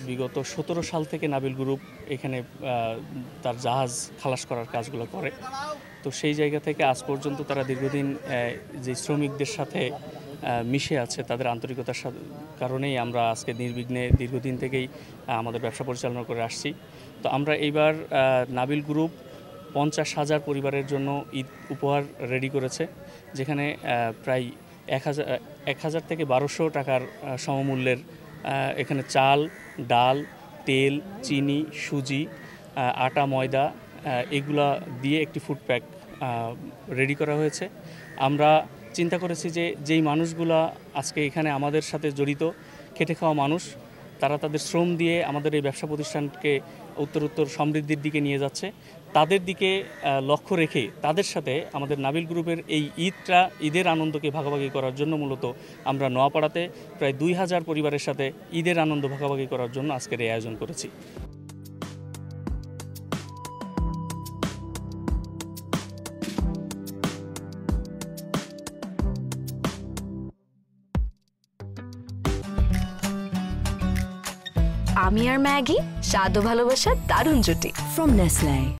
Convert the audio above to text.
বিগত 17 সাল থেকে নাবিল গ্রুপ এখানে তার জাহাজ খালাস করার কাজগুলো করে। তো সেই জায়গা থেকে আজ পর্যন্ত তারা দীর্ঘদিন যে শ্রমিকদের সাথে মিশে আছে, তাদের আন্তরিকতার কারণেই আমরা আজকে নির্বিঘ্নে দীর্ঘদিন থেকেই আমাদের ব্যবসা পরিচালনা করে আসছি। তো আমরা এইবার নাবিল গ্রুপ 50,000 পরিবারের জন্য ঈদ উপহার রেডি করেছে, যেখানে প্রায় 1,000 থেকে 1,200 টাকার সমমূল্যের এখানে চাল, ডাল, তেল, চিনি, সুজি, আটা, ময়দা এগুলা দিয়ে একটি ফুড প্যাক রেডি করা হয়েছে। আমরা চিন্তা করেছি যে যেই মানুষগুলা আজকে এখানে আমাদের সাথে জড়িত, খেটে খাওয়া মানুষ, তারা তাদের শ্রম দিয়ে আমাদের এই ব্যবসা প্রতিষ্ঠানকে উত্তরোত্তর সমৃদ্ধির দিকে নিয়ে যাচ্ছে। তাদের দিকে লক্ষ্য রেখে তাদের সাথে আমাদের নাবিল গ্রুপের এই ঈদের আনন্দকে ভাগাভাগি করার জন্য মূলত আমরা নোয়াপাড়াতে প্রায় 2,000 পরিবারের সাথে ঈদের আনন্দ ভাগাভাগি করার জন্য আজকের এই আয়োজন করেছি। আমি আর ম্যাগি, স্বাদ ও ভালোবাসার দারুণ জুটি। From Nestle.